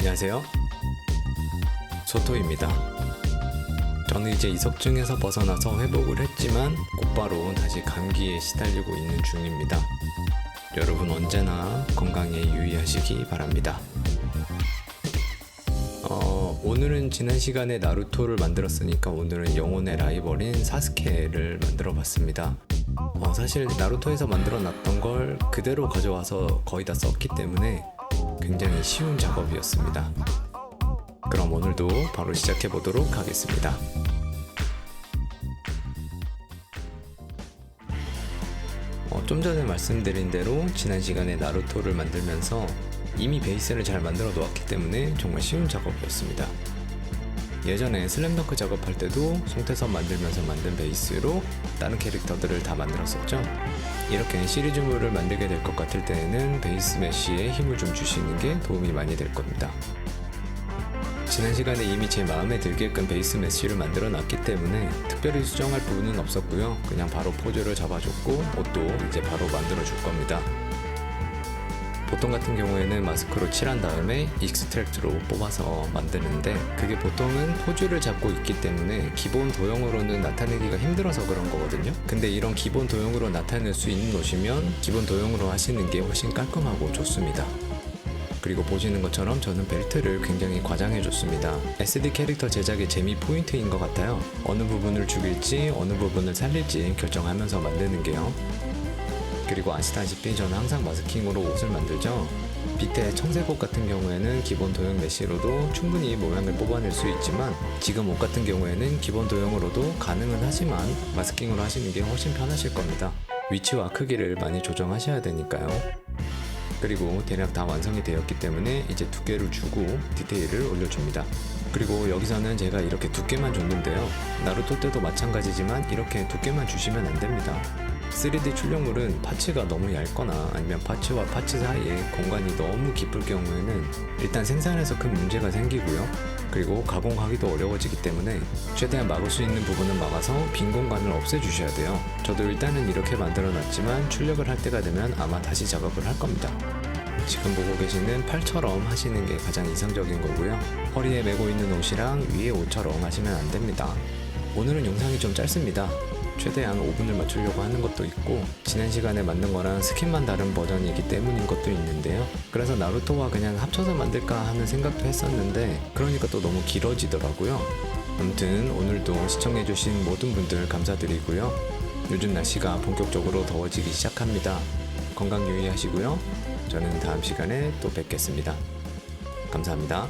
안녕하세요. 소토입니다. 저는 이제 이석증에서 벗어나서 회복을 했지만 곧바로 다시 감기에 시달리고 있는 중입니다. 여러분 언제나 건강에 유의하시기 바랍니다. 오늘은 지난 시간에 나루토를 만들었으니까 오늘은 영혼의 라이벌인 사스케를 만들어 봤습니다. 사실 나루토에서 만들어 놨던 걸 그대로 가져와서 거의 다 썼기 때문에 굉장히 쉬운 작업이었습니다. 그럼 오늘도 바로 시작해 보도록 하겠습니다. 좀 전에 말씀드린 대로 지난 시간에 나루토를 만들면서 이미 베이스를 잘 만들어 놓았기 때문에 정말 쉬운 작업이었습니다. 예전에 슬램덩크 작업할 때도 송태섭 만들면서 만든 베이스로 다른 캐릭터들을 다 만들었었죠. 이렇게 시리즈물을 만들게 될 것 같을 때에는 베이스 메쉬에 힘을 좀 주시는 게 도움이 많이 될 겁니다. 지난 시간에 이미 제 마음에 들게끔 베이스 메쉬를 만들어 놨기 때문에 특별히 수정할 부분은 없었고요. 그냥 바로 포즈를 잡아줬고 옷도 이제 바로 만들어 줄 겁니다. 보통 같은 경우에는 마스크로 칠한 다음에 익스트랙트로 뽑아서 만드는데 그게 보통은 포즈를 잡고 있기 때문에 기본 도형으로는 나타내기가 힘들어서 그런 거거든요. 근데 이런 기본 도형으로 나타낼 수 있는 옷이면 기본 도형으로 하시는 게 훨씬 깔끔하고 좋습니다. 그리고 보시는 것처럼 저는 벨트를 굉장히 과장해 줬습니다. SD 캐릭터 제작의 재미 포인트인 것 같아요. 어느 부분을 죽일지 어느 부분을 살릴지 결정하면서 만드는 게요. 그리고 아시다시피 저는 항상 마스킹으로 옷을 만들죠. 밑에 청색 옷 같은 경우에는 기본 도형 메쉬로도 충분히 모양을 뽑아낼 수 있지만 지금 옷 같은 경우에는 기본 도형으로도 가능은 하지만 마스킹으로 하시는 게 훨씬 편하실 겁니다. 위치와 크기를 많이 조정하셔야 되니까요. 그리고 대략 다 완성이 되었기 때문에 이제 두께를 주고 디테일을 올려줍니다. 그리고 여기서는 제가 이렇게 두께만 줬는데요. 나루토 때도 마찬가지지만 이렇게 두께만 주시면 안 됩니다. 3D 출력물은 파츠가 너무 얇거나 아니면 파츠와 파츠 사이에 공간이 너무 깊을 경우에는 일단 생산에서 큰 문제가 생기고요. 그리고 가공하기도 어려워지기 때문에 최대한 막을 수 있는 부분은 막아서 빈 공간을 없애주셔야 돼요. 저도 일단은 이렇게 만들어 놨지만 출력을 할 때가 되면 아마 다시 작업을 할 겁니다. 지금 보고 계시는 팔처럼 하시는 게 가장 이상적인 거고요. 허리에 메고 있는 옷이랑 위에 옷처럼 하시면 안 됩니다. 오늘은 영상이 좀 짧습니다. 최대한 5분을 맞추려고 하는 것도 있고 지난 시간에 만든 거랑 스킨만 다른 버전이기 때문인 것도 있는데요. 그래서 나루토와 그냥 합쳐서 만들까 하는 생각도 했었는데 그러니까 또 너무 길어지더라고요. 아무튼 오늘도 시청해주신 모든 분들 감사드리고요. 요즘 날씨가 본격적으로 더워지기 시작합니다. 건강 유의하시고요. 저는 다음 시간에 또 뵙겠습니다. 감사합니다.